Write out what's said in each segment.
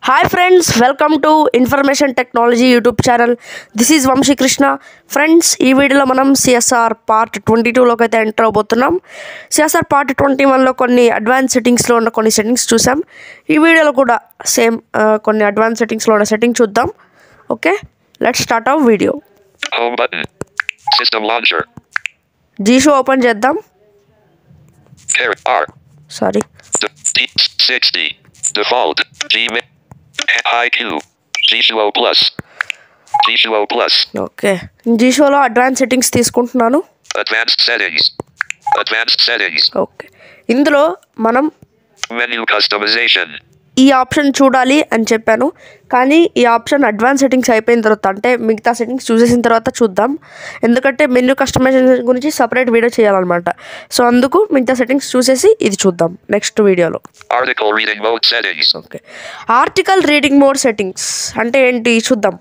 Hi friends, welcome to Information Technology YouTube channel. This is Vamshi Krishna. Friends, ఈ వీడియోలో మనం CSR part 22లోకి అయితే enter అవబోతున్నాం. CSR part 21లో కొన్ని advance సెట్టింగ్స్లో ఉన్న కొన్ని సెట్టింగ్స్ చూసాం. ఈ వీడియోలో కూడా సేమ్ కొన్ని అడ్వాన్స్ సెట్టింగ్స్లో ఉన్న సెట్టింగ్ చూద్దాం. Okay, let's start our video. Home button. System launcher. G-Show open చేద్దాం. R. Sorry, D60. Default. Gmail. IQ. G-Show Plus. G-Show Plus. Okay, G-Showలో అడ్వాన్స్ సెట్టింగ్స్ తీసుకుంటున్నాను. Advanced settings. Advanced settings. ఓకే, ఇందులో మనం Menu customization. ఈ option చూడాలి అని చెప్పాను, కానీ ఈ ఆప్షన్ అడ్వాన్స్ సెట్టింగ్స్ అయిపోయిన తర్వాత, అంటే మిగతా సెట్టింగ్స్ చూసేసిన తర్వాత చూద్దాం. ఎందుకంటే మెన్యూ కస్టమైజేషన్ గురించి సపరేట్ వీడియో చేయాలన్నమాట. సో అందుకు మిగతా సెట్టింగ్స్ చూసేసి ఇది చూద్దాం నెక్స్ట్ వీడియోలో. Article reading mode settings. Okay, article reading mode settings అంటే ఏంటి చూద్దాం.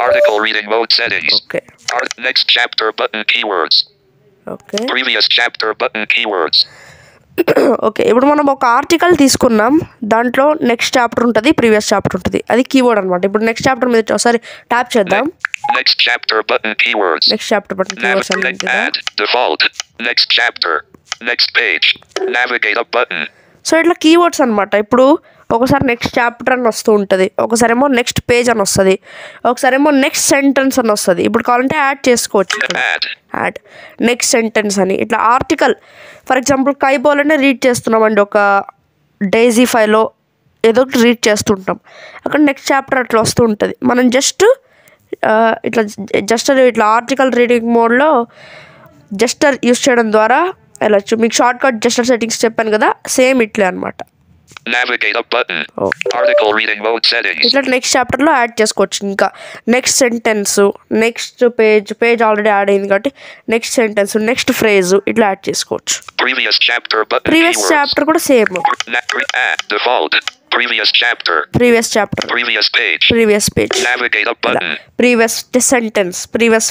Article reading mode settings. Okay Next chapter button keywords. Okay Previous chapter button keywords. Okay, ఇప్పుడు మనం ఒక ఆర్టికల్ తీసుకున్నాం, దాంట్లో నెక్స్ట్ చాప్టర్ ఉంటుంది, ప్రీవియస్ చాప్టర్ ఉంటుంది, అది కీవర్డ్ అనమాట. ఇప్పుడు నెక్స్ట్ చాప్టర్ మీద ఒకసారి ట్యాప్ చేద్దాం. Next chapter button keywords. Next chapter button keywords అని ఉంటుంది. Add. Default. Next chapter. Next page. Navigate up button. So ఇట్లా కీవర్డ్స్ అనమాట. ఇప్పుడు ఒకసారి నెక్స్ట్ చాప్టర్ అని వస్తూ ఉంటుంది, ఒకసారి ఏమో నెక్స్ట్ పేజ్ అని వస్తుంది, ఒకసారి ఏమో నెక్స్ట్ సెంటెన్స్ అని వస్తుంది. ఇప్పుడు కావాలంటే యాడ్ చేసుకోవచ్చు. యాడ్ నెక్స్ట్ సెంటెన్స్ అని ఇట్లా ఆర్టికల్. ఫర్ ఎగ్జాంపుల్ కైబోలనే రీడ్ చేస్తున్నామండి, ఒక డైజీ ఫైల్లో ఏదో ఒకటి రీడ్ చేస్తుంటాం, అక్కడ నెక్స్ట్ చాప్టర్ అట్లా వస్తూ ఉంటుంది. మనం ఇట్లా ఆర్టికల్ రీడింగ్ మోడ్లో జస్టర్ యూస్ చేయడం ద్వారా వెళ్ళచ్చు. మీకు షార్ట్ కట్ జస్టర్ సెట్టింగ్స్ చెప్పాను కదా, సేమ్ ఇట్లే అనమాట. Navigate up button. Article reading mode settings. ఇట్లా నెక్స్ట్ చాప్టర్లో యాడ్ చేసుకోవచ్చు. ఇంకా next sentence, next page already add అయింది కాబట్టి నెక్స్ట్ సెంటెన్స్, నెక్స్ట్ ఫ్రేజ్ ఇట్లా యాడ్ చేసుకోవచ్చు. Previous chapter button. Previous chapter కూడా same. Default. Previous chapter. Previous chapter, Previous page. Previous page, Navigate up button. Previous sentence, previous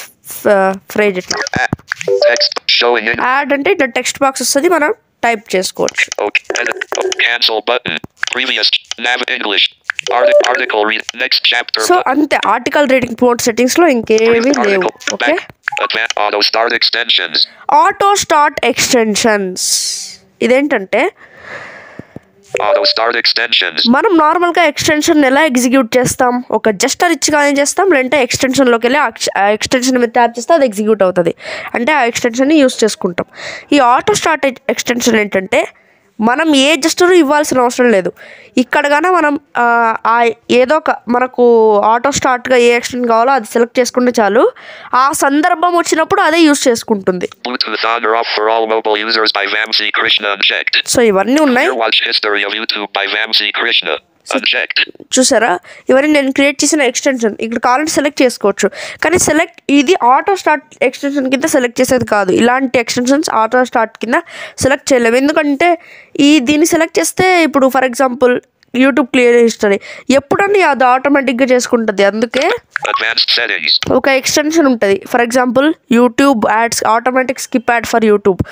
phrase ఇట్లా. Text showing in. Add అంటే ఇట్లా text box వస్తుంది, మనం type చేసుకోవచ్చు. Okay. Edit. Cancel button. Previous English. Article read. Next chapter. So అంతే, article reading mode సెట్టింగ్స్లో ఇంకేమీ లేవు. Okay, Auto start extensions. Auto start extensions ఇదేంటంటే Auto start extensions. మనం నార్మల్గా ఎక్స్టెన్షన్ ఎలా ఎగ్జిక్యూట్ చేస్తాం, ఒక జస్టర్ ఇచ్చి కానీ చేస్తాం, లేదంటే ఎక్స్టెన్షన్లోకి వెళ్ళి ఆ ఎక్స్టెన్షన్ మీద ట్యాప్ చేస్తే అది ఎగ్జిక్యూట్ అవుతుంది, అంటే ఆ ఎక్స్టెన్షన్ని యూస్ చేసుకుంటాం. ఈ ఆటో స్టార్ట్ ఎక్స్టెన్షన్ ఏంటంటే మనం ఏ జస్టర్ ఇవ్వాల్సిన అవసరం లేదు. ఇక్కడ కానీ మనం ఏదో ఒక మనకు ఆటో స్టార్ట్గా ఏ ఎక్స్టెన్షన్ కావాలో అది సెలెక్ట్ చేసుకుంటే చాలు, ఆ సందర్భం వచ్చినప్పుడు అదే యూస్ చేసుకుంటుంది. Bluetooth on or off for all mobile users by Vamsi Krishna unchecked. So ఇవన్నీ ఉన్నాయి. Watch history of YouTube by Vamsi Krishna unchecked. చూసారా, ఇవన్నీ నేను క్రియేట్ చేసిన ఎక్స్టెన్షన్. ఇక్కడ కావాలంటే సెలెక్ట్ చేసుకోవచ్చు, కానీ ఇది ఆటో స్టార్ట్ ఎక్స్టెన్షన్ కింద సెలెక్ట్ చేసేది కాదు. ఇలాంటి ఎక్స్టెన్షన్స్ ఆటో స్టార్ట్ కింద సెలెక్ట్ చేయలేము, ఎందుకంటే దీన్ని సెలెక్ట్ చేస్తే ఇప్పుడు for example YouTube clear history ఎప్పుడన్నీ అది ఆటోమేటిక్గా చేసుకుంటుంది. అందుకే ఒక ఎక్స్టెన్షన్ ఉంటుంది. For example YouTube ads, automatic skip ad for YouTube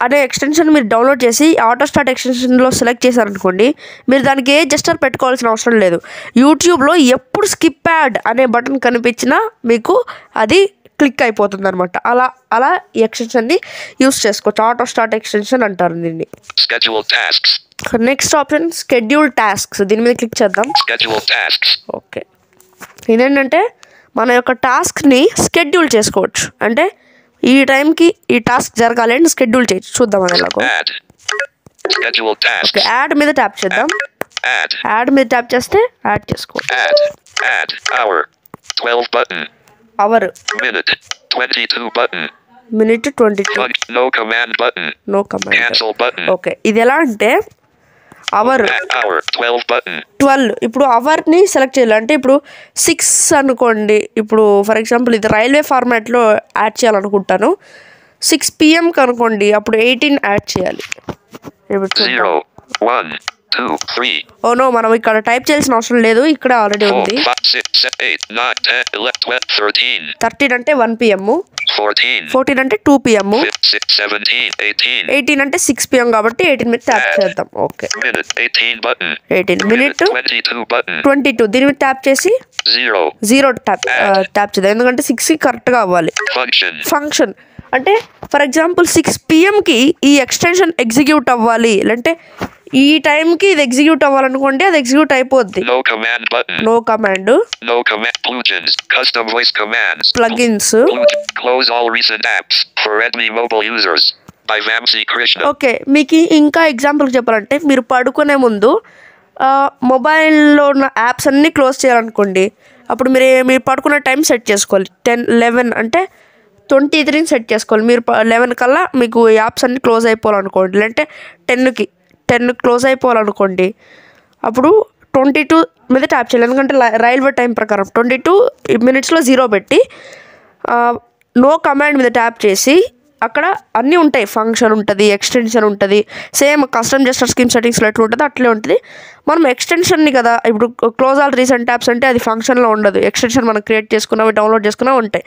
అనే ఎక్స్టెన్షన్ మీరు డౌన్లోడ్ చేసి ఆటో స్టార్ట్ ఎక్స్టెన్షన్లో సెలెక్ట్ చేశారనుకోండి, మీరు దానికి ఏ జస్టర్ పెట్టుకోవాల్సిన అవసరం లేదు. యూట్యూబ్లో ఎప్పుడు స్కిప్ యాడ్ అనే బటన్ కనిపించినా మీకు అది క్లిక్ అయిపోతుంది అనమాట. అలా ఈ ఎక్స్టెన్షన్ని యూస్ చేసుకోవచ్చు. ఆటో స్టార్ట్ ఎక్స్టెన్షన్ అంటారు దీన్ని. నెక్స్ట్ ఆప్షన్ స్కెడ్యూల్ టాస్క్స్, దీని మీద క్లిక్ చేద్దాం. ఓకే, ఇదేంటంటే మన యొక్క టాస్క్ని స్కెడ్యూల్ చేసుకోవచ్చు, అంటే ఈ టైంకి ఈ టాస్క్ జరగాలి అని స్కెడ్యూల్ చేయొచ్చు. చూద్దాం అది ఎలాగో. ఓకే, యాడ్ మీద ట్యాప్ చేద్దాం. యాడ్ మీద ట్యాప్ చేస్తే యాడ్ చేసుకోవచ్చు. Hour, minute 22. No command. Okay, ఇది ఎలా అంటే అవర్ 12. ఇప్పుడు అవర్ని సెలెక్ట్ చేయాలి, అంటే ఇప్పుడు 6 అనుకోండి. ఇప్పుడు ఫర్ ఎగ్జాంపుల్ ఇది రైల్వే ఫార్మాట్లో యాడ్ చేయాలనుకుంటాను, 6 PM అనుకోండి, అప్పుడు 18 యాడ్ చేయాలి. ఓ నో, మనం ఇక్కడ టైప్ చేయాల్సిన అవసరం లేదు, ఇక్కడ ఆల్రెడీ ఉంది. 13 అంటే 1 PM. 14. 14 అంటే 2 PM. 17. 18. 18 అంటే 6 PM కాబట్టి 18 మీద ట్యాప్ చేద్దాం. Okay. Minute. 18 button. 18 minute 22 button. 22 దీని మీద ట్యాప్ చేసి 0. ట్యాప్ చేద్దాం, ఎందుకంటే 6కి కరెక్ట్గా అవ్వాలి. ఫంక్షన్ అంటే ఫర్ ఎగ్జాంపుల్ 6 PMకి ఈ ఎక్స్టెన్షన్ ఎగ్జిక్యూట్ అవ్వాలి అంటే ఈ టైంకి ఇది ఎగ్జిక్యూట్ అవ్వాలనుకోండి, అది ఎగ్జిక్యూట్ అయిపోద్ది. No command button. No command. No command. Plugins. Custom voice commands. Plugins. Close all recent apps for Redmi mobile users by Vamsi Krishna. Okay, మీకు ఇంకా ఎగ్జాంపుల్ చెప్పాలంటే మీరు పడుకునే ముందు మొబైల్లో ఉన్న యాప్స్ అన్నీ క్లోజ్ చేయాలనుకోండి, అప్పుడు మీరు పడుకునే టైం సెట్ చేసుకోవాలి. 10, 11 అంటే 23 సెట్ చేసుకోవాలి. మీరు 11 కల్లా మీకు యాప్స్ అన్నీ క్లోజ్ అయిపోవాలనుకోండి, లేదంటే 10 క్లోజ్ అయిపోవాలనుకోండి, అప్పుడు 22 మీద ట్యాప్ చేయాలి. ఎందుకంటే రైల్వే టైం ప్రకారం 22 minutesలో 0 పెట్టి నో కమాండ్ మీద ట్యాప్ చేసి అక్కడ అన్నీ ఉంటాయి. ఫంక్షన్ ఉంటుంది, ఎక్స్టెన్షన్ ఉంటుంది, సేమ్ కస్టమ్ జెస్చర్ స్కీమ్ సెట్టింగ్స్లో ఎట్లా ఉంటుందో అట్లే ఉంటుంది. మనం ఎక్స్టెన్షన్ని కదా ఇప్పుడు క్లోజ్ ఆల్ రీసెంట్ ట్యాప్స్ అంటే అది ఫంక్షన్లో ఉండదు, ఎక్స్టెన్షన్ మనం క్రియేట్ చేసుకున్నవి డౌన్లోడ్ చేసుకున్నా ఉంటాయి.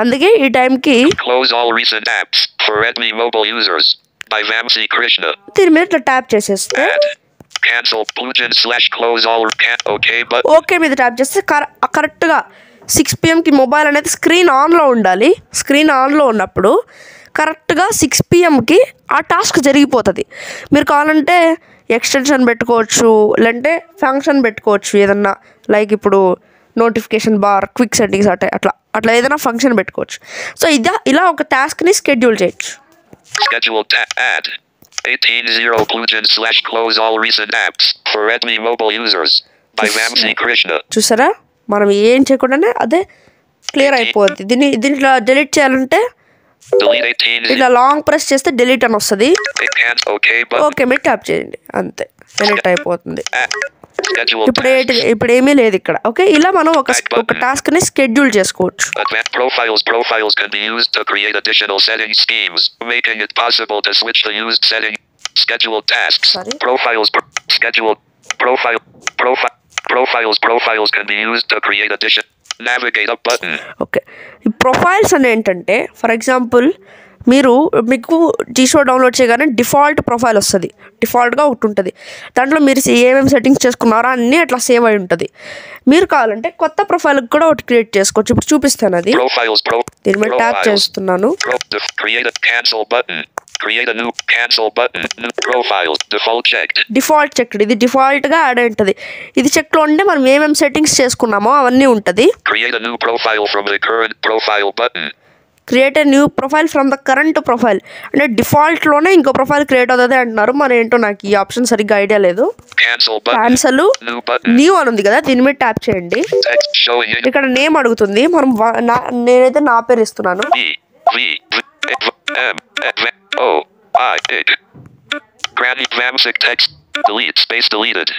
అందుకే ఈ టైంకి Close all recent apps for Redmi mobile users by Vamsi Krishna. దీని మీద ఇట్లా ట్యాప్ చేసేస్తే Cancel plugin / close all okay but okay మీద ట్యాప్ చేస్తే కరెక్ట్గా 6 PMకి మొబైల్ అనేది స్క్రీన్ ఆన్లో ఉండాలి. స్క్రీన్ ఆన్లో ఉన్నప్పుడు కరెక్ట్గా 6 PMకి ఆ టాస్క్ జరిగిపోతుంది. మీరు కావాలంటే ఎక్స్టెన్షన్ పెట్టుకోవచ్చు, లేదంటే ఫంక్షన్ పెట్టుకోవచ్చు, ఏదన్నా లైక్ ఇప్పుడు నోటిఫికేషన్ బార్, క్విక్ సెట్టింగ్స్ అట్లా ఏదైనా ఫంక్షన్ పెట్టుకోవచ్చు. సో ఇలా ఒక టాస్క్ని షెడ్యూల్ చేయొచ్చు. Schedule add 18.0 plugin / close all recent apps for Redmi mobile users by Vamsi Krishna. చూసారా, మనం ఏం చేయకుండానే అదే క్లియర్ అయిపోద్ది. దీంట్లో డిలీట్ చేయాలంటే Delete 18. ఇట్లా లాంగ్ ప్రెస్ చేస్తే డిలీట్ అని వస్తుంది. ఓకే మీరు ట్యాప్ చేయండి, అంతే డిలీట్ అయిపోతుంది. ఇప్పుడు ఏమీ లేదు ఇక్కడ. ఓకే, ఇలా మనం ఒక టాస్క్ ని షెడ్యూల్ చేసుకోవచ్చు. Profiles can be used to create additional setting schemes, making it possible to switch the used setting. Schedule tasks. Profiles can be used to create addition. Navigate up button. Okay, ఈ profiles అని ఏంటంటే for example మీకు జీషో download చేయగానే default profile వస్తుంది. డిఫాల్ట్గా ఒకటి ఉంటుంది, దాంట్లో మీరు ఏమేమి సెట్టింగ్స్ చేసుకున్నారో అన్నీ అట్లా సేవ్ అయి ఉంటుంది. మీరు కావాలంటే కొత్త ప్రొఫైల్కి కూడా ఒకటి క్రియేట్ చేసుకోవచ్చు. ఇప్పుడు చూపిస్తాను అది. దీని మీద ట్యాప్ చేస్తున్నాను. Create a new cancel button. New profiles. Default checked. Default checked. ఇది డిఫాల్ట్గా యాడ్ అయి ఉంటుంది. ఇది చెక్లో ఉంటే మనం ఏమేమి సెట్టింగ్స్ చేసుకున్నామో అవన్నీ ఉంటుంది. Create a new profile from the current profile button. Create a new profile from the current profile అంటే డిఫాల్ట్లోనే ఇంకో ప్రొఫైల్ క్రియేట్ అవుతుంది అంటున్నారు. మరి ఏంటో నాకు ఈ ఆప్షన్ సరిగ్గా ఐడియా లేదు. క్యాన్సల్ న్యూ అని ఉంది కదా, దీని మీద ట్యాప్ చేయండి. ఇక్కడ నేమ్ అడుగుతుంది, మనం నేనైతే నా పేరు ఇస్తున్నాను. Delete space deleted.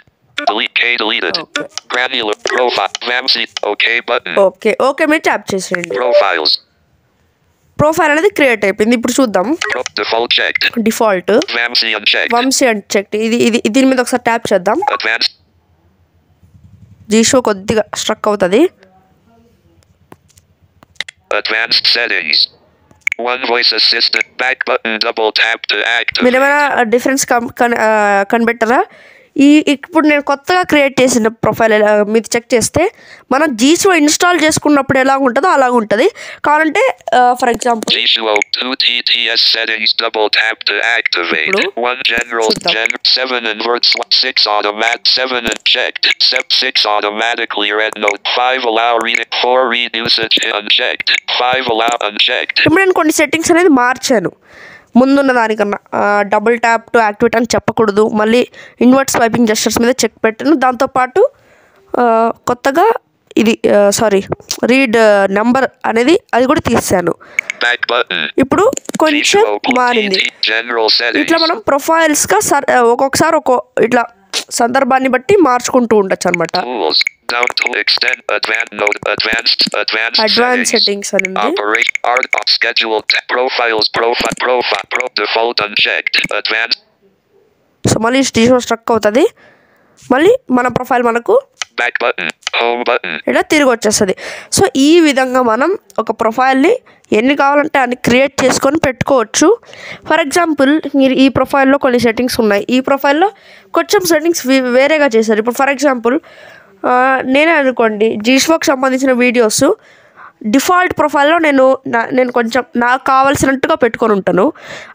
Delete K deleted. Granular profile Vamsi okay button. Okay మీరు ట్యాప్ చేసేయండి. Profiles. ప్రొఫైల్ అనేది క్రియేట్ అయిపోయింది. ఇప్పుడు చూద్దాం. Default checked. Default Vamsi unchecked. Vamsi unchecked. ఇది దీని మీద ఒకసారి ట్యాప్ చేద్దాం. Advanced. జీషో కొద్దిగా స్ట్రక్ అవుతుంది. Advanced settings. One voice assistant back button double tap to activate. మీరు ఏమైనా డిఫరెన్స్ కనిపెట్టరా? ఇప్పుడు నేను కొత్తగా క్రియేట్ చేసిన ప్రొఫైల్ మీరు చెక్ చేస్తే మనం జీషో ఇన్స్టాల్ చేసుకున్నప్పుడు ఎలా ఉంటుందో అలా ఉంటుంది. కావాలంటే for example G2O 2 TTS settings double tap to activate. 1 general 7 inverts 6 automatic 7 unchecked 6 automatically read note 5 allow reading 4 read usage unchecked 5 allow unchecked. ఇప్పుడు నేను కొన్ని సెట్టింగ్స్ అనేది మార్చాను. ముందున్న దానికన్నా డబుల్ ట్యాప్ టు యాక్టివేట్ అని చెప్పకూడదు, మళ్ళీ ఇన్వర్ట్ స్వైపింగ్ జెస్చర్స్ మీద చెక్ పెట్టాను. దాంతోపాటు కొత్తగా ఇది రీడ్ నెంబర్ అనేది అది కూడా తీసాను. ఇప్పుడు కొంచెం మారింది. ఇట్లా మనం ప్రొఫైల్స్గా ఒక్కొక్కసారి ఇట్లా సందర్భాన్ని బట్టి మార్చుకుంటూ ఉండొచ్చు అనమాట. అడ్వాన్స్ సెట్టింగ్స్ అని సో మళ్ళీ జీషో స్ట్రక్ అవుతుంది. మళ్ళీ మన ప్రొఫైల్ మనకు Back button. Home button. ఇలా తిరిగి వచ్చేస్తుంది. సో ఈ విధంగా మనం ఒక ప్రొఫైల్ని ఎన్ని కావాలంటే అన్ని క్రియేట్ చేసుకొని పెట్టుకోవచ్చు. ఫర్ ఎగ్జాంపుల్ మీరు ఈ ప్రొఫైల్లో కొన్ని సెట్టింగ్స్ ఉన్నాయి, ఈ ప్రొఫైల్లో కొంచెం సెట్టింగ్స్ వేరేగా చేశారు. ఇప్పుడు ఫర్ ఎగ్జాంపుల్ నేనే అనుకోండి, జీషోకి సంబంధించిన వీడియోస్ డిఫాల్ట్ ప్రొఫైల్లో నేను కొంచెం నాకు కావాల్సినట్టుగా పెట్టుకొని ఉంటాను.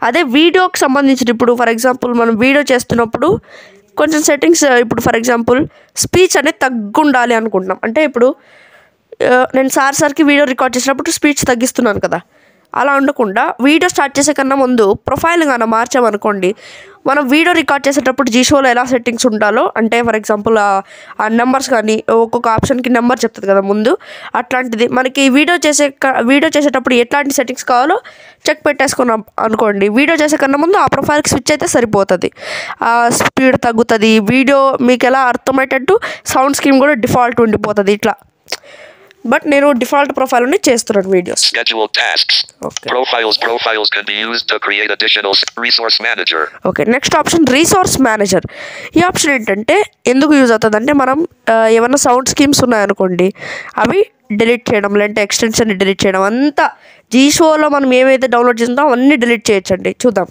అదే వీడియోకి సంబంధించిన ఇప్పుడు ఫర్ ఎగ్జాంపుల్ మనం వీడియో చేస్తున్నప్పుడు కొంచెం సెట్టింగ్స్, ఇప్పుడు ఫర్ ఎగ్జాంపుల్ స్పీచ్ అనేది తగ్గుండాలి అనుకుంటున్నాం. అంటే ఇప్పుడు నేను సార్కి వీడియో రికార్డ్ చేసినప్పుడు స్పీచ్ తగ్గిస్తున్నాను కదా, అలా ఉండకుండా వీడియో స్టార్ట్ చేసే కన్నా ముందు ప్రొఫైల్ కానీ మార్చామనుకోండి, మనం వీడియో రికార్డ్ చేసేటప్పుడు జీషోలో ఎలా సెట్టింగ్స్ ఉండాలో, అంటే ఫర్ ఎగ్జాంపుల్ ఆ నెంబర్స్ కానీ ఒక్కొక్క ఆప్షన్కి నెంబర్ చెప్తుంది కదా ముందు, అట్లాంటిది మనకి వీడియో చేసేటప్పుడు ఎట్లాంటి సెట్టింగ్స్ కావాలో చెక్ పెట్టేసుకున్నాం అనుకోండి, వీడియో చేసే కన్నా ముందు ఆ ప్రొఫైల్కి స్విచ్ అయితే సరిపోతుంది. స్పీడ్ తగ్గుతుంది, వీడియో మీకు ఎలా అర్థమయ్యేటట్టు సౌండ్ స్కీమ్ కూడా డిఫాల్ట్ ఉండిపోతుంది ఇట్లా. బట్ నేను డిఫాల్ట్ ప్రొఫైల్ని చేస్తున్నాను videos. Schedule tasks. Okay. Profiles can be used to create additional resource manager. Okay, next option resource manager. ఈ ఆప్షన్ ఏంటంటే ఎందుకు యూజ్ అవుతుంది అంటే మనం ఏమన్నా సౌండ్ స్కీమ్స్ ఉన్నాయనుకోండి అవి డిలీట్ చేయడం, లేదంటే ఎక్స్టెన్షన్ డిలీట్ చేయడం, అంతా జీషోలో మనం ఏమైతే డౌన్లోడ్ చేస్తుందో అవన్నీ డిలీట్ చేయొచ్చండి. చూద్దాం.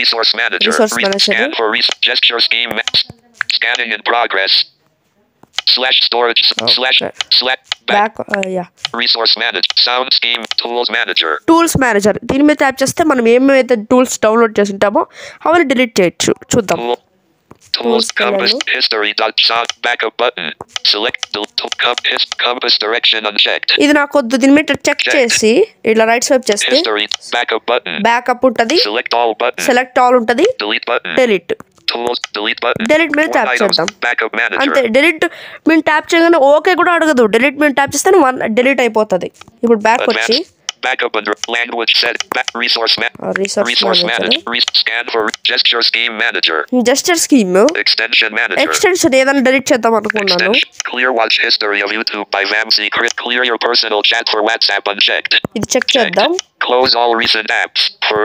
Resource manager. Scan for gesture scheme. Scanning in progress. /storage /back resource manager sound scheme tools manager దీని మీద ట్యాప్ చేస్తే మనం ఏమైతే టూల్స్ డౌన్లోడ్ చేసి ఉంటామో అవన్నీ డిలీట్ చేయొచ్చు. చూద్దాం. Tools compass history sound backup button select compass direction unchecked. ఇది నాకు వద్దు, దీని మీద చెక్ చేసి ఇట్లా రైట్ స్వైప్ చేస్తే history backup button బ్యాకప్ ఉంటుంది, select all ఉంటుంది, delete button delete button delete మీద ట్యాప్ చేద్దాం. backup manager అంతే. delete మేము ట్యాప్ చేయగానే ఓకే కూడా అడగదు, delete మీద ట్యాప్ చేస్తే డిలీట్ అయిపోతుంది. ఇప్పుడు బ్యాక్ వచ్చి backup and language set resource manager scan for gesture scheme manager extension ఏదైనా డిలీట్ చేద్దాం అనుకున్నాను. clear watch history of YouTube by Vamsi clear your personal chat for WhatsApp unchecked. ఇది check చేద్దాం. close all recent apps for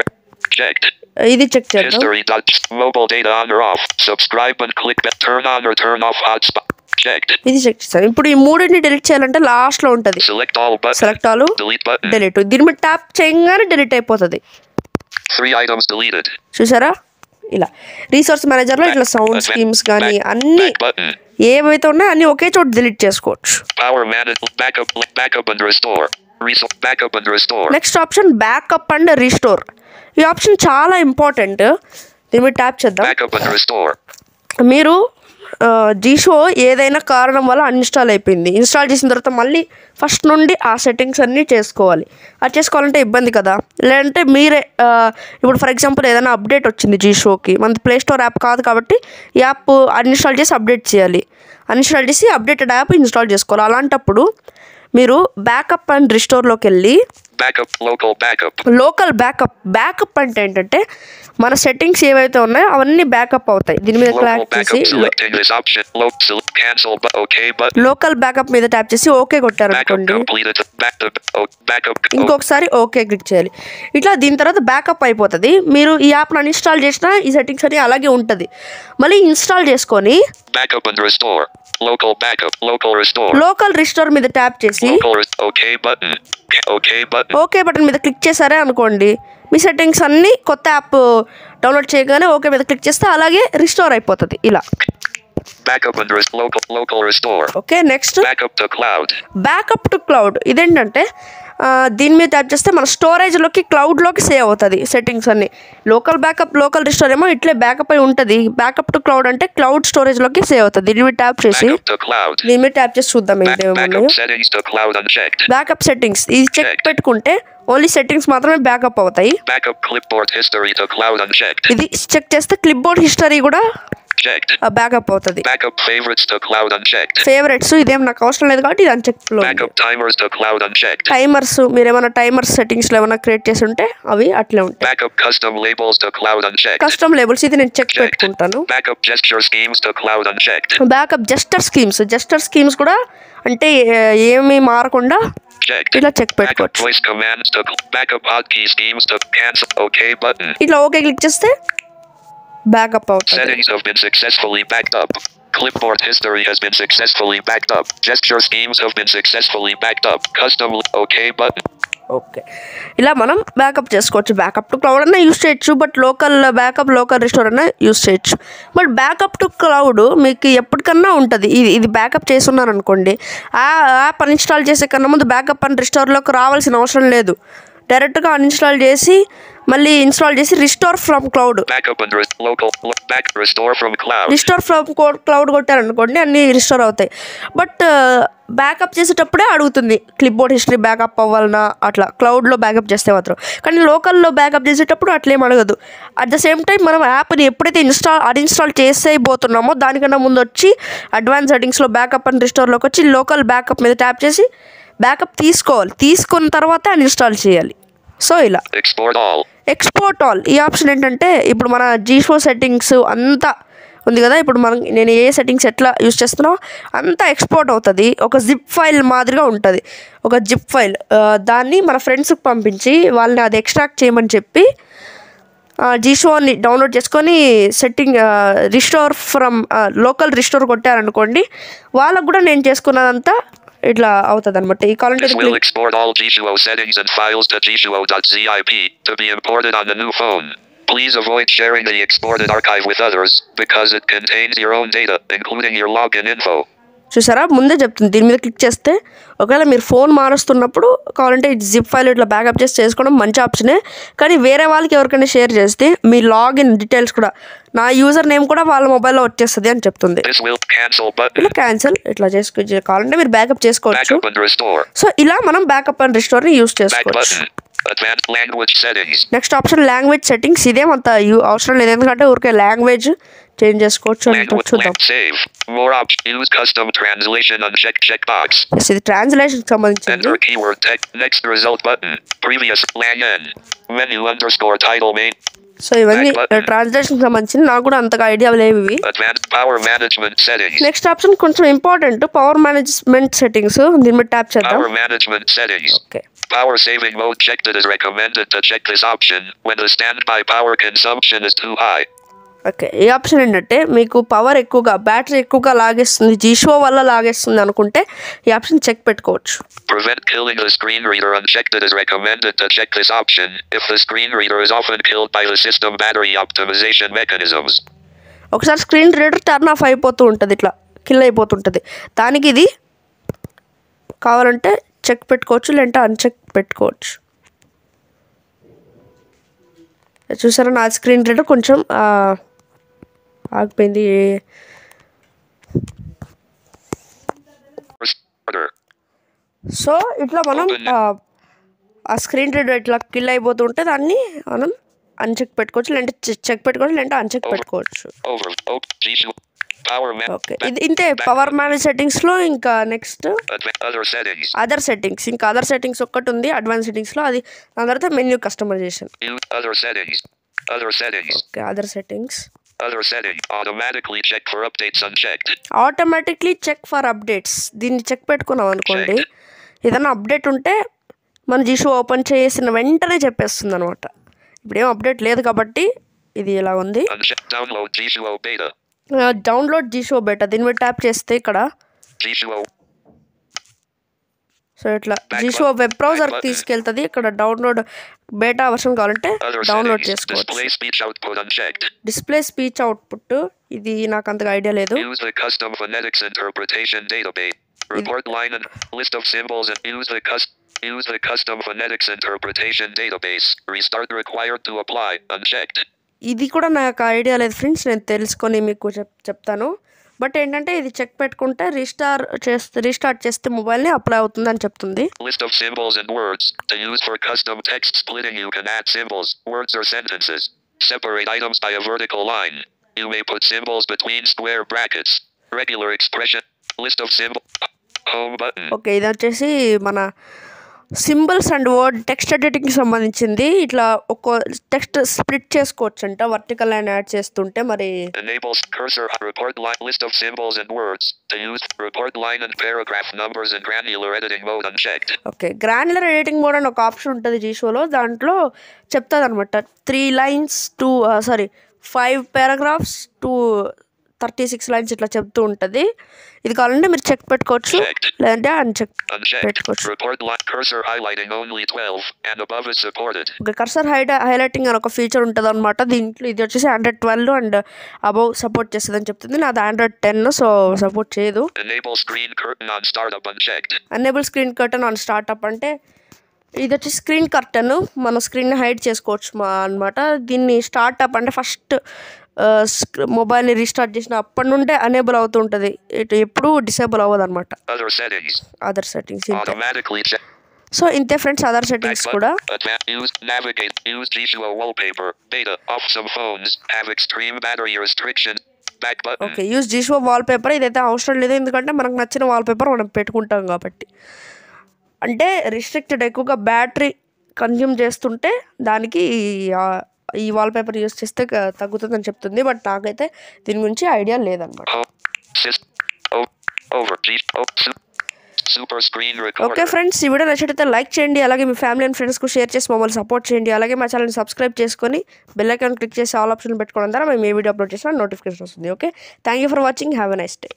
checked. ఇది check చేద్దాం. history mobile data on or off subscribe and click turn on or turn off hotspot checked. ఇది check చేస్తాను. ఇప్పుడు ఈ మూడింటిని delete చేయాలంటే లాస్ట్ లో ఉంటది select all delete. దీని మీద ట్యాప్ చేయగానే డిలీట్ అయిపోతుంది. 3 items deleted. చూసారా, ఇలా రీసోర్స్ మేనేజర్ లో ఇట్లా సౌండ్ స్కీమ్స్ కానీ అన్ని ఏవైతే ఉన్నాయో అన్ని ఒకే చోట డిలీట్ చేసుకోవచ్చు. power manage backup and restore backup and restore. Next option backup and restore. ఈ ఆప్షన్ చాలా ఇంపార్టెంట్. దీని మీద ట్యాప్ చేద్దాం. backup and restore. మీరు జీషో ఏదైనా కారణం వల్ల అన్ఇన్స్టాల్ అయిపోయింది, ఇన్స్టాల్ చేసిన తర్వాత మళ్ళీ ఫస్ట్ నుండి ఆ సెట్టింగ్స్ అన్నీ చేసుకోవాలి. అది చేసుకోవాలంటే ఇబ్బంది కదా, లేదంటే మీరే ఇప్పుడు ఫర్ ఎగ్జాంపుల్ ఏదైనా అప్డేట్ వచ్చింది జీషోకి, మనది ప్లే స్టోర్ యాప్ కాదు కాబట్టి ఈ యాప్ అన్ఇన్స్టాల్ చేసి అప్డేట్ చేయాలి, అన్ఇన్స్టాల్ చేసి అప్డేటెడ్ యాప్ ఇన్స్టాల్ చేసుకోవాలి. అలాంటప్పుడు మీరు బ్యాకప్ అండ్ రిస్టోర్లోకి వెళ్ళి లోకల్ బ్యాకప్ అంటే ఏంటంటే మన సెట్టింగ్స్ ఏవైతే ఉన్నాయో అవన్నీ బ్యాకప్ అవుతాయి. దీని మీద క్లిక్ చేసి లోకల్ బ్యాకప్ మీద ట్యాప్ చేసి ఓకే కొట్టారు అనుకోండి, ఇంకొకసారి ఓకే క్లిక్ చేయాలి. ఇట్లా దీని తర్వాత బ్యాకప్ అయిపోతుంది. మీరు ఈ యాప్ను అన్ఇన్స్టాల్ చేసినా ఈ సెట్టింగ్స్ అని అలాగే ఉంటుంది. మళ్ళీ ఇన్స్టాల్ చేసుకొని లోకల్ రిస్టోర్ మీద ట్యాప్ చేసి ఓకే బటన్ మీద క్లిక్ చేశారే అనుకోండి, మీ సెట్టింగ్స్ అన్నీ కొత్త యాప్ డౌన్లోడ్ చేయగానే ఓకే మీద క్లిక్ చేస్తే అలాగే రిస్టోర్ అయిపోతుంది. ఇలా okay. Next backup to cloud. ఇదేంటంటే దీని మీద ట్యాప్ చేస్తే మన స్టోరేజ్లోకి క్లౌడ్లోకి సేవ్ అవుతుంది సెట్టింగ్స్ అన్ని. లోకల్ రిస్టోర్ ఏమో ఇట్లే బ్యాకప్ అయి ఉంటుంది. బ్యాకప్ టు క్లౌడ్ అంటే క్లౌడ్ స్టోరేజ్లోకి సేవ్ అవుతుంది. దీని మీద ట్యాప్ చేసి చూద్దాం ఏమేమి. బ్యాకప్ సెట్టింగ్స్ ఇది చెక్ పెట్టుకుంటే ఓన్లీ సెట్టింగ్స్ మాత్రమే బ్యాకప్ అవుతాయి. ఇది చెక్ చేస్తే క్లిప్ బోర్డ్ హిస్టరీ కూడా బ్యాకప్ అవుతుంది. ఫేవరెట్స్ ఇదేం నాకు అవసరం లేదు కాబట్టి ఇది అన్చెక్ లో. టైమర్స్ మీరు ఏమైనా టైమర్స్ సెట్టింగ్స్ లో ఏమైనా క్రియేట్ చేసి ఉంటే అవి అట్లే ఉంటాయి. కస్టమ్ లేబుల్స్ ఇది నేను చెక్ పెట్టుకుంటాను. బ్యాకప్ జెస్టర్ స్కీమ్స్ కూడా అంటే ఏమీ మారకుండా ఇలా చెక్ పెట్టుకోవచ్చు. ఇట్లా ఓకే క్లిక్ చేస్తే బ్యాకప్ అవుతుంది. Settings have been successfully backed up. Clipboard history has been successfully backed up. Gesture schemes have been successfully backed up. Custom OK button. Okay, ఇలా మనం బ్యాకప్ చేసుకోవచ్చు. బ్యాకప్ టు క్లౌడ్ అన్నా use చేయొచ్చు, but local backup, local restore అన్నా use చేయొచ్చు. But backup to cloud మీకు ఎప్పటికన్నా ఉంటుంది. ఇది బ్యాకప్ చేసి ఉన్నాను అనుకోండి, ఆ యాప్ అన్ఇన్స్టాల్ చేసే కన్నా ముందు బ్యాకప్ అండ్ రిస్టోర్లోకి రావాల్సిన అవసరం లేదు. డైరెక్ట్గా అన్ఇన్స్టాల్ చేసి మళ్ళీ ఇన్స్టాల్ చేసి restore from cloud, restore from cloud కొట్టారనుకోండి అన్నీ రిస్టోర్ అవుతాయి. బట్ బ్యాకప్ చేసేటప్పుడే అడుగుతుంది క్లిప్బోర్డ్ హిస్టరీ బ్యాకప్ అవ్వాలన్నా అట్లా, క్లౌడ్లో బ్యాకప్ చేస్తే మాత్రం. కానీ లోకల్లో బ్యాకప్ చేసేటప్పుడు అట్లేం అడగదు. అట్ ద సేమ్ టైం మనం యాప్ని ఎప్పుడైతే అన్ఇన్స్టాల్ చేసేయబోతున్నామో దానికన్నా ముందు వచ్చి అడ్వాన్స్ సెట్టింగ్స్లో బ్యాకప్ అండ్ రిస్టోర్లోకి వచ్చి లోకల్ బ్యాకప్ మీద ట్యాప్ చేసి బ్యాకప్ తీసుకోవాలి. తీసుకున్న తర్వాత అన్ఇన్స్టాల్ చేయాలి. సో ఇలా ఎక్స్పోర్ట్ ఆల్ ఈ ఆప్షన్ ఏంటంటే ఇప్పుడు మన జీషో సెట్టింగ్స్ అంతా ఉంది కదా, ఇప్పుడు నేను ఏ సెట్టింగ్స్ ఎట్లా యూజ్ చేస్తున్నా అంతా ఎక్స్పోర్ట్ అవుతుంది. ఒక జిప్ ఫైల్ మాదిరిగా ఉంటుంది. ఒక జిప్ ఫైల్ దాన్ని మన ఫ్రెండ్స్కి పంపించి వాళ్ళని అది ఎక్స్ట్రాక్ట్ చేయమని చెప్పి జీషోని డౌన్లోడ్ చేసుకొని setting restore from local restore కొట్టారనుకోండి, వాళ్ళకు కూడా నేను చేసుకున్నదంతా ఇట్లా అవుతుంది అనమాట. ఈ కాలంటే This will export all Jishuo settings and files to jishuo.zip to be imported on the new phone. Please avoid sharing the exported archive with others because it contains your own data, including your login info. చూసారా, ముందే చెప్తుంది. దీని మీద click చేస్తే ఒకవేళ మీరు phone మారుస్తున్నప్పుడు కావాలంటే zip file ఇట్లా బ్యాకప్ చేసి చేసుకోవడం మంచి ఆప్షనే. కానీ వేరే వాళ్ళకి ఎవరికైనా షేర్ చేస్తే మీ లాగిన్ డీటెయిల్స్ కూడా, నా యూజర్ నేమ్ కూడా వాళ్ళ మొబైల్లో వచ్చేస్తుంది అని చెప్తుంది. ఇలా క్యాన్సిల్ ఇట్లా కావాలంటే మీరు బ్యాకప్ చేసుకోవచ్చు. సో ఇలా మనం బ్యాకప్ అండ్ రిస్టోర్ని యూజ్ చేసుకోవచ్చు. Next option language settings. ఇదేం అంత అవసరం లేదు, ఎందుకంటే ఊరికే లాంగ్వేజ్ చేంజ్ చేసుకోవచ్చు. చూద్దాం. ఇది ట్రాన్స్లేషన్ సంబంధించింది. సో ఇవన్నీ ట్రాన్స్లేషన్ సంబంధించింది. నాకు కూడా అంతగా ఐడియా లేవు ఇవి. నెక్స్ట్ ఆప్షన్ కొంచెం ఇంపార్టెంట్, పవర్ మేనేజ్మెంట్ సెట్టింగ్స్. దీని మీద ట్యాప్ చేద్దాం. Okay, Power saving mode checked. It is recommended to check this option when the standby power consumption is too high. Okay, ఈ ఆప్షన్ ఏంటంటే మీకు పవర్ ఎక్కువగా, బ్యాటరీ ఎక్కువగా లాగేస్తుంది, జీషో వల్ల లాగేస్తుంది అనుకుంటే ఈ ఆప్షన్ చెక్ పెట్టుకోవచ్చు. Prevent killing the screen reader unchecked. It is recommended to check this option if the screen reader is often killed by the system battery optimization mechanisms. ఒకసారి స్క్రీన్ రీడర్ టర్న్ ఆఫ్ అయిపోతూ ఉంటుంది, ఇట్లా kill అయిపోతుంటుంది. దానికి ఇది కావాలంటే check పెట్టుకోవచ్చు, లేదంటే uncheck పెట్టుకోవచ్చు. చూసారా, నా స్క్రీన్ రీడర్ కొంచెం ఆగిపోయింది. సో ఇట్లా మనం ఆ స్క్రీన్ రీడర్ ఇట్లా కిల్ అయిపోతుంటే దాన్ని మనం అన్చెక్ పెట్టుకోవచ్చు, లేదంటే చెక్ పెట్టుకోవచ్చు, లేదంటే అన్చెక్ పెట్టుకోవచ్చు. ఓకే, ఇది ఇంతే పవర్ మేనేజ్ సెట్టింగ్స్లో. ఇంకా నెక్స్ట్ అదర్ సెట్టింగ్స్. ఇంకా అదర్ సెట్టింగ్స్ ఒక్కటి ఉంది అడ్వాన్స్ సెట్టింగ్స్లో, అది దాని తర్వాత menu customization. Okay, other settings. Automatically check for updates. దీన్ని చెక్ పెట్టుకున్నాం అనుకోండి, ఏదైనా అప్డేట్ ఉంటే మన జీషో ఓపెన్ చేసిన వెంటనే చెప్పేస్తుంది అనమాట. ఇప్పుడేం అప్డేట్ లేదు కాబట్టి ఇది ఇలా ఉంది. డౌన్లోడ్ జీషో బేటా. దీని మీద ట్యాప్ చేస్తే ఇక్కడ సో ఇట్లా జీషో వెబ్ బ్రౌజర్కి తీసుకెళ్తుంది. ఇక్కడ డౌన్లోడ్ బేటా వర్షన్ కావాలంటే డౌన్లోడ్ చేసుకోవచ్చు. డిస్ప్లే స్పీచ్ అవుట్పుట్, ఇది నాకు అంతగా ఐడియా లేదు. Use the custom phonetics interpretation database. Restart required to apply. Unchecked. ఇది కూడా నాకు ఐడియా లేదు ఫ్రెండ్స్, నేను తెలుసుకొని మీకు చెప్తాను. బట్ ఏంటంటే ఇది చెక్ పెట్టుకుంటే రీస్టార్ట్ చేస్తే మొబైల్ని అప్లై అవుతుంది అని చెప్తుంది. List of symbols and words. To use for custom text splitting, you can add symbols, words or sentences. Separate items by a vertical line. You may put symbols between square brackets. Regular expression. List of symbols. Home button. Okay, ఇది వచ్చేసి మన symbols and word text ఎడిటింగ్కి సంబంధించింది. ఇట్లా ఒక text split చేసుకోవచ్చు అంట, vertical line add చేస్తుంటే. మరి enables cursor report line list of symbols and words to use report line and paragraph numbers and granular editing mode unchecked. Okay, granular editing mode అని ఒక option ఉంటుంది జీషోలో. దాంట్లో చెప్తుంది అనమాట 3 lines to 5 paragraphs to 36 lines ఇట్లా చెప్తూ ఉంటుంది. ఇది కావాలంటే మీరు చెక్ పెట్టుకోవచ్చు, లేదంటే అన్చెక్ పెట్టుకోవచ్చు. Cursor highlighting only 12 and above is supported. Okay, cursor highlighting అని ఒక ఫీచర్ ఉంటుంది అనమాట. దీంట్లో ఇది వచ్చేసి Android 12 అండ్ అబౌవ్ సపోర్ట్ చేస్తుంది అని చెప్తుంది. నాది Android 10, సో సపోర్ట్ చేయదు. Enable screen curtain on startup unchecked. Enable screen curtain on startup అంటే ఇది వచ్చి స్క్రీన్ కర్టన్, మన స్క్రీన్ని హైడ్ చేసుకోవచ్చు అనమాట. దీన్ని స్టార్ట్అప్ అంటే ఫస్ట్ మొబైల్ని రీస్టార్ట్ చేసిన అప్పటి నుండే అనేబుల్ అవుతూ ఉంటుంది, ఎప్పుడు డిసేబుల్ అవ్వదు అనమాట. అదర్ సెట్టింగ్స్ సో ఇంతే ఫ్రెండ్స్, అదర్ సెట్టింగ్స్ కూడా. ఓకే, యూజ్ జిషో వాల్పేపర్ ఇదైతే అవసరం లేదు, ఎందుకంటే మనకు నచ్చిన వాల్పేపర్ మనం పెట్టుకుంటాం కాబట్టి. అంటే రిస్ట్రిక్టెడ్, ఎక్కువగా బ్యాటరీ కన్జ్యూమ్ చేస్తుంటే దానికి ఈ వాల్పేపర్ యూజ్ చేస్తే తగ్గుతుందని చెప్తుంది. బట్ నాకైతే దీని గురించి ఐడియా లేదనమాట. ఓకే ఫ్రెండ్స్, ఈ వీడియో నచ్చితే లైక్ చేయండి, అలాగే మీ ఫ్యామిలీ అండ్ ఫ్రెండ్స్కు షేర్ చేసి మమ్మల్ని సపోర్ట్ చేయండి. అలాగే మా ఛానల్ని సబ్స్క్రైబ్ చేసుకొని బెల్ ఐకాన్ క్లిక్ చేసి ఆల్ ఆప్షన్ పెట్టుకోవడం ద్వారా మేము ఏ వీడియో అప్లోడ్ చేసినా నోటిఫికేషన్ వస్తుంది. Okay, thank you for watching, have a nice day.